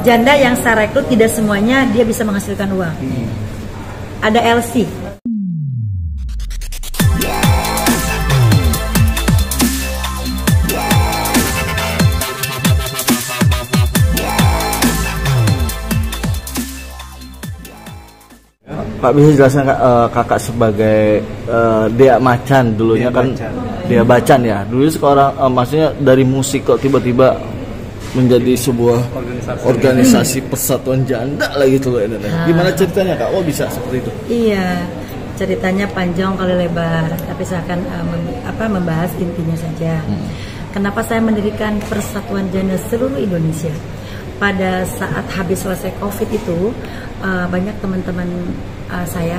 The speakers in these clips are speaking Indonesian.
janda yang saya rekrut tidak semuanya dia bisa menghasilkan uang. Ada LC. Pak, bisa jelaskan kakak sebagai Dea Macan dulunya kan Dea Bacan ya. Dulu seorang maksudnya dari musik kok tiba-tiba menjadi sebuah organisasi persatuan janda lah gitu loh. Gimana ceritanya Kak? Oh bisa seperti itu? Iya, ceritanya panjang kali lebar, tapi saya akan membahas intinya saja. Kenapa saya mendirikan Persatuan Janda seluruh Indonesia? Pada saat habis selesai COVID itu banyak teman-teman saya,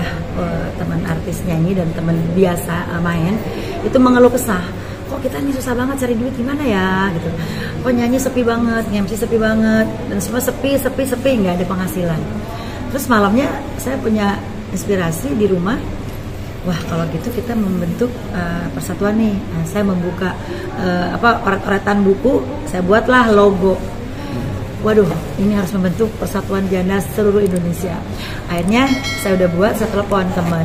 teman artis nyanyi dan teman biasa main itu mengeluh kesah, kok kita ini susah banget cari duit gimana ya gitu, kok nyanyi sepi banget, MC sepi banget, dan semua sepi, nggak ada penghasilan. Terus malamnya saya punya inspirasi di rumah, wah kalau gitu kita membentuk persatuan nih. Nah, saya membuka oret-oretan buku, saya buatlah logo. Waduh, ini harus membentuk Persatuan Janda seluruh Indonesia. Akhirnya saya udah buat, saya telepon teman.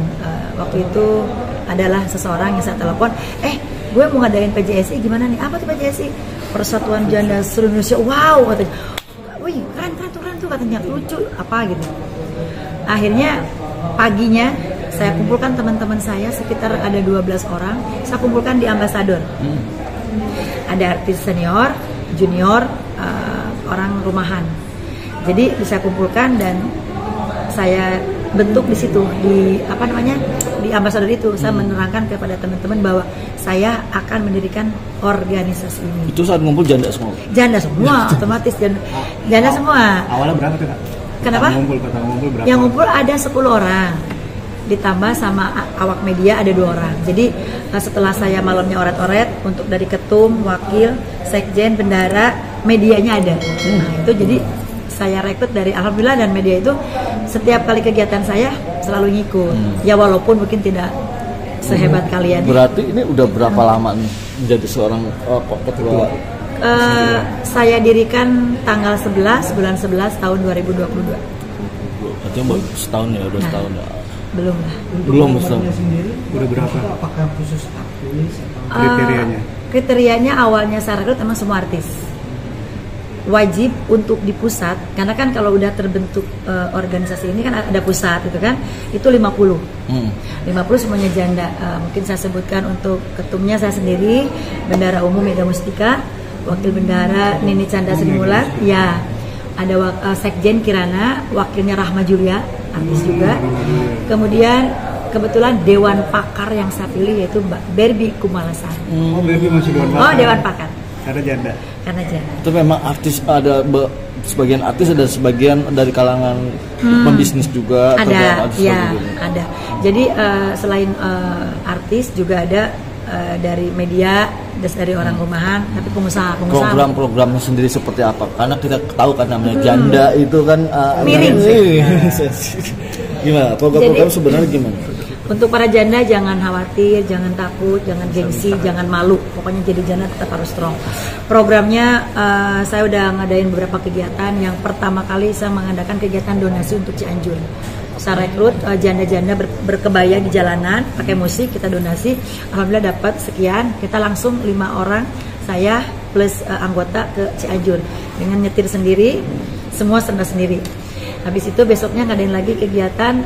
Waktu itu adalah seseorang yang saya telepon, gue mau ngadain PJSI, gimana nih? Apa tuh PJSI? Persatuan Janda seluruh Indonesia. Wow, katanya. Wih, keren tuh katanya, lucu apa gitu. Akhirnya paginya saya kumpulkan teman-teman saya, sekitar ada 12 orang. Saya kumpulkan di Ambasador. Ada artis senior, junior, orang rumahan. Jadi bisa kumpulkan dan saya bentuk di situ, di di Ambasador itu. Saya menerangkan kepada teman-teman bahwa saya akan mendirikan organisasi ini. Itu saat ngumpul janda semua? Janda semua, otomatis janda semua. Awalnya berapa tuh Kak? Kenapa? Ngumpul berapa? Yang ngumpul ada 10 orang. Ditambah sama awak media ada 2 orang. Jadi setelah saya malamnya oret-oret untuk dari ketum, wakil, sekjen, bendara, medianya ada. Nah itu jadi saya rekrut dari alhamdulillah, dan media itu setiap kali kegiatan saya selalu ngikut. Ya walaupun mungkin tidak sehebat kalian. Berarti ini udah berapa lama nih menjadi seorang ketua? Saya dirikan tanggal 11 bulan 11 tahun 2022. Berarti setahun ya, udah setahun ya. Belum sendiri udah berapa? Apakah khusus artis atau kriterianya? Kriterianya awalnya saya rekrut emang semua artis. Wajib untuk di pusat, karena kan kalau udah terbentuk organisasi ini kan ada pusat gitu kan, itu 50 semuanya janda. Mungkin saya sebutkan untuk ketumnya saya sendiri, Bendara Umum Mega Mustika, wakil bendara Nini Chandra Srimulat, ya ada sekjen Kirana, wakilnya Rahma Julia, artis juga. Kemudian kebetulan dewan pakar yang saya pilih yaitu Mbak Berbi Kumalasari. Oh, Berbi masih dewan pakar. Oh, dewan pakar. Karena janda. Itu memang artis, ada sebagian artis, ada sebagian dari kalangan pembisnis juga. Ada, ya ada. Jadi selain artis juga ada dari media, dari orang rumahan, tapi pengusaha. Program-programnya sendiri seperti apa? Karena kita tahu kan namanya janda itu kan miring. Gimana? Program-program sebenarnya gimana? Untuk para janda jangan khawatir, jangan takut, jangan gengsi, jangan malu. Pokoknya jadi janda tetap harus strong. Programnya saya udah ngadain beberapa kegiatan. Yang pertama kali saya mengadakan kegiatan donasi untuk Cianjur. Saya rekrut janda-janda berkebaya di jalanan, pakai musik, kita donasi. Alhamdulillah dapat sekian. Kita langsung 5 orang, saya plus anggota ke Cianjur dengan nyetir sendiri, semua serba sendiri. Habis itu besoknya ngadain lagi kegiatan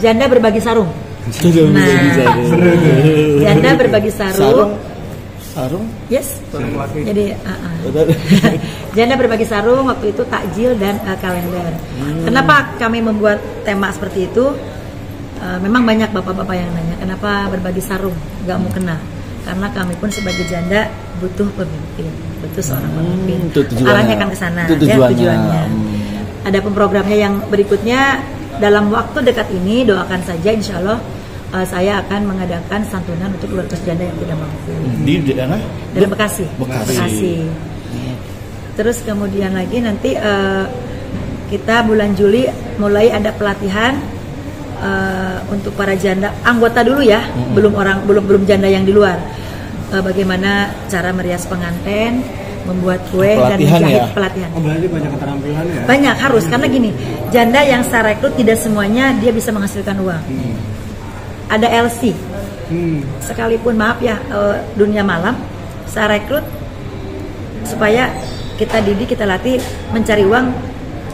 janda berbagi sarung. Janda berbagi sarung. Yes. Jadi janda berbagi sarung, waktu itu takjil dan kalender. Kenapa kami membuat tema seperti itu? Memang banyak bapak-bapak yang nanya, kenapa berbagi sarung? Gak mau kena. Karena kami pun sebagai janda butuh pemimpin, butuh seorang pemimpin. Arahnya kan ke sana, tujuannya. Ada programnya yang berikutnya. Dalam waktu dekat ini, doakan saja, insya Allah saya akan mengadakan santunan untuk 200 janda yang tidak mampu. Di daerah? Dalam Bekasi. Terus kemudian lagi nanti kita bulan Juli mulai ada pelatihan untuk para janda, anggota dulu ya, belum janda yang di luar. Bagaimana cara merias pengantin, membuat kue dan Pelatihan menjahit, ya? pelatihan. Oh, berarti banyak keterampilan ya? Banyak harus, karena gini, janda yang saya rekrut tidak semuanya dia bisa menghasilkan uang. Ada LC, sekalipun maaf ya dunia malam, saya rekrut supaya kita didik, kita latih mencari uang,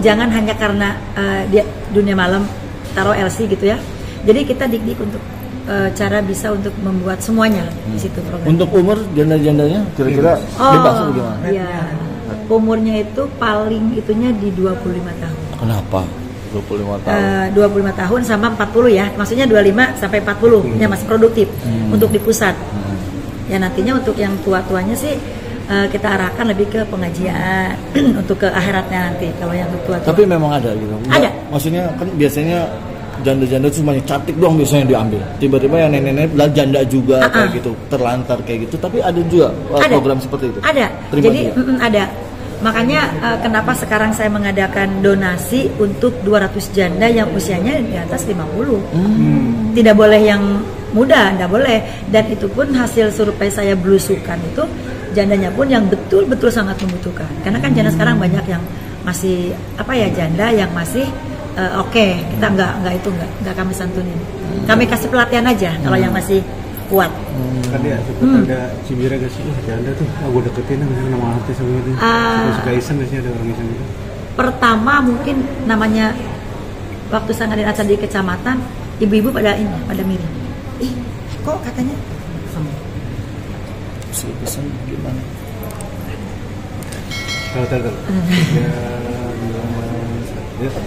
jangan hanya karena dia dunia malam taruh LC gitu ya. Jadi kita didik untuk cara bisa untuk membuat semuanya di situ program. Untuk umur janda-jandanya kira-kira bebas atau gimana? Iya. Umurnya itu paling itunya di 25 tahun. Kenapa? 25 tahun. 25 tahun sama 40 ya. Maksudnya 25 sampai 40 ya masih produktif untuk di pusat. Ya nantinya untuk yang tua-tuanya sih kita arahkan lebih ke pengajian untuk ke akhiratnya nanti kalau yang tua-tua. Tapi memang ada gitu. Ada. Maksudnya kan biasanya janda-janda itu semuanya cantik doang biasanya diambil. Tiba-tiba yang nenek-nenek bilang janda juga kayak gitu, terlantar kayak gitu. Tapi ada juga program seperti itu. Ada. Terima Jadi ada. Makanya kenapa sekarang saya mengadakan donasi untuk 200 janda yang usianya di atas 50. Tidak boleh yang muda, tidak boleh. Dan itu pun hasil survei saya belusukan itu jandanya pun yang betul-betul sangat membutuhkan. Karena kan janda sekarang banyak yang masih janda yang masih oke, kita nggak kami santunin. Kami kasih pelatihan aja kalau yang masih kuat. Kan ya sempat ada cibiran gak sih, janda tuh, gue deketin nama artis sama gitu. Suka iseng gak sih ada orang iseng gitu? Pertama mungkin namanya waktu saya ngadain acara di kecamatan, ibu-ibu pada miring. Ih, kok katanya sama? Iseng gimana? Tahu.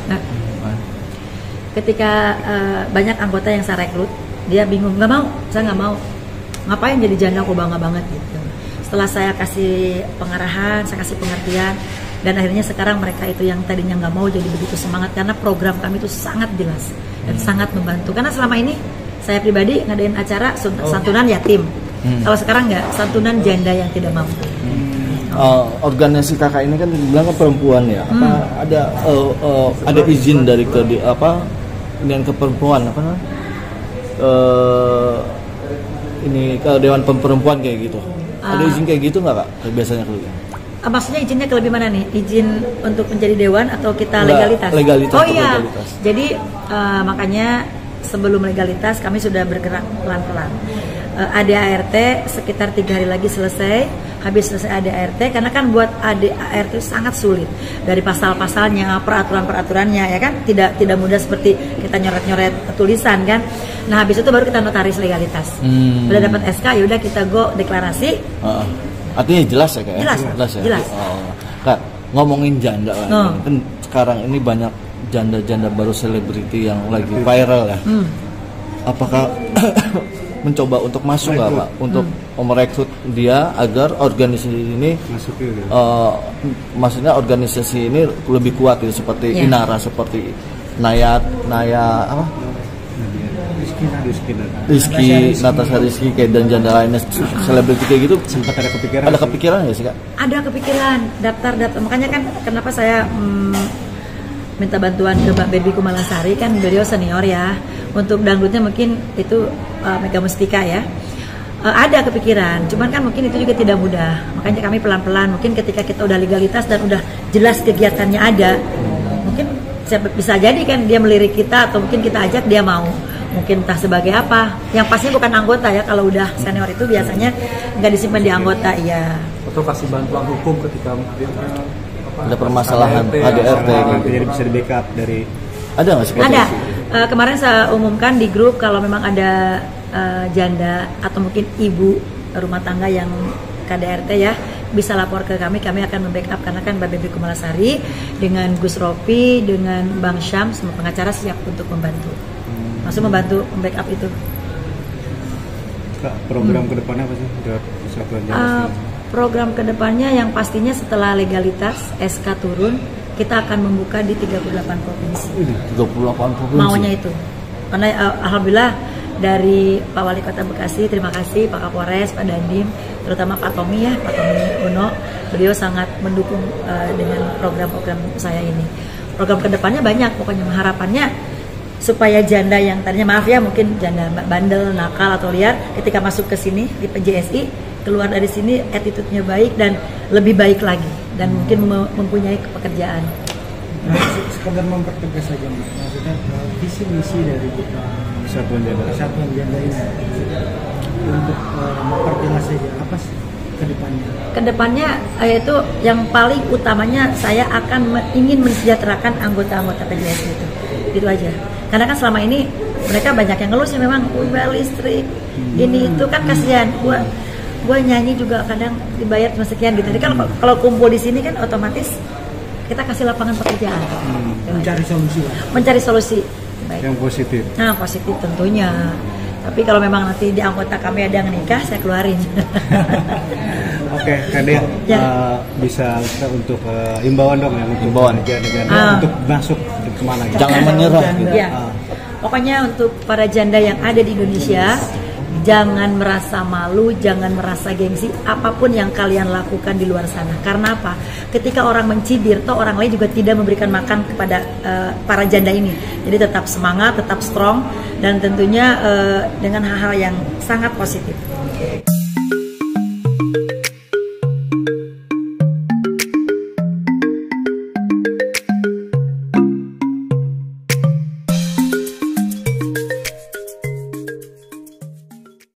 Nah, ketika banyak anggota yang saya rekrut, dia bingung, saya nggak mau, ngapain jadi janda, aku bangga banget gitu. Setelah saya kasih pengarahan, saya kasih pengertian, dan akhirnya sekarang mereka itu yang tadinya nggak mau jadi begitu semangat karena program kami itu sangat jelas dan sangat membantu. Karena selama ini saya pribadi ngadain acara santunan yatim, kalau sekarang nggak, santunan janda yang tidak mampu. Organisasi kakak ini kan dibilang perempuan ya, ada izin dari dengan keperempuan ini ke Dewan Perempuan kayak gitu. Ada izin kayak gitu nggak kak? Biasanya kalau maksudnya izinnya ke lebih mana nih? Izin untuk menjadi dewan atau kita legalitas? Legalitas. Oh iya. Legalitas. Jadi makanya sebelum legalitas kami sudah bergerak pelan-pelan. ADART sekitar 3 hari lagi selesai. Habis selesai ADART, karena kan buat ADART itu sangat sulit dari pasal-pasalnya, peraturan-peraturannya ya kan, tidak mudah seperti kita nyoret-nyoret tulisan kan. Nah habis itu baru kita notaris legalitas. Udah dapat SK, ya udah kita go deklarasi. Artinya jelas ya kak? Jelas ya. Jelas. Kak, ngomongin janda kan sekarang ini banyak janda-janda baru selebriti yang lagi viral ya. Apakah mencoba untuk masuk nggak pak, untuk merekrut dia agar organisasi ini maksudnya organisasi ini lebih kuat gitu, seperti Inara, seperti Naya apa Rizky, Natasha Rizky kayak dan janda lainnya selebriti kayak gitu. Sempat ada kepikiran nggak sih kak? Ada kepikiran daftar, makanya kan kenapa saya minta bantuan ke Mbak Baby Kumalasari, kan beliau senior ya. Untuk dangdutnya mungkin itu Mega Mustika ya. Ada kepikiran, cuman kan mungkin itu juga tidak mudah. Makanya kami pelan-pelan, mungkin ketika kita udah legalitas dan udah jelas kegiatannya ada, mungkin bisa jadi kan dia melirik kita, atau mungkin kita ajak dia mau. Mungkin entah sebagai apa. Yang pasti bukan anggota ya, kalau udah senior itu biasanya nggak disimpan di anggota ya. Atau kasih bantuan hukum ketika ada permasalahan ADRT gitu. Jadi bisa di backup dari. Ada nggak seperti ada. itu? Kemarin saya umumkan di grup kalau memang ada janda atau mungkin ibu rumah tangga yang KDRT ya, bisa lapor ke kami akan membackup, karena kan Mbak Baby Kumalasari dengan Gus Ropi, dengan Bang Syam, semua pengacara siap untuk membantu. Maksud membantu membackup itu. Kak, program kedepannya apa sih? Persatuan Janda. Program kedepannya yang pastinya setelah legalitas SK turun, kita akan membuka di 38 provinsi. 38 provinsi. Maunya itu. Karena alhamdulillah dari Pak Wali Kota Bekasi, terima kasih Pak Kapolres, Pak Dandim, terutama Pak Tommy Uno, beliau sangat mendukung dengan program-program saya ini. Program kedepannya banyak, pokoknya harapannya supaya janda yang tadinya maaf ya mungkin janda bandel, nakal atau liar, ketika masuk ke sini di PJSI keluar dari sini attitude-nya baik dan lebih baik lagi dan mungkin mempunyai pekerjaan. Nah, sekedar mempertegas saja, maksudnya visi misi dari Persatuan Janda ini untuk memperjelas saja apa sih kedepannya yaitu yang paling utamanya saya akan ingin mensejahterakan anggota-anggota PJS itu aja, karena kan selama ini mereka banyak yang ngeluh sih memang bayar listrik ini itu kan kasihan, gua nyanyi juga kadang dibayar cuma sekian gitu. Jadi kalau kumpul di sini kan otomatis kita kasih lapangan pekerjaan, mencari solusi baik. Yang positif. Nah, positif tentunya. Tapi kalau memang nanti di anggota kami ada yang nikah, saya keluarin. Oke, Kadea, bisa untuk imbauan dong ya untuk janda untuk masuk kemana? Jangan menyerah gitu. Ya. Pokoknya untuk para janda yang ada di Indonesia, jangan merasa malu, jangan merasa gengsi apapun yang kalian lakukan di luar sana. Karena apa? Ketika orang mencibir, toh orang lain juga tidak memberikan makan kepada para janda ini. Jadi tetap semangat, tetap strong, dan tentunya dengan hal-hal yang sangat positif.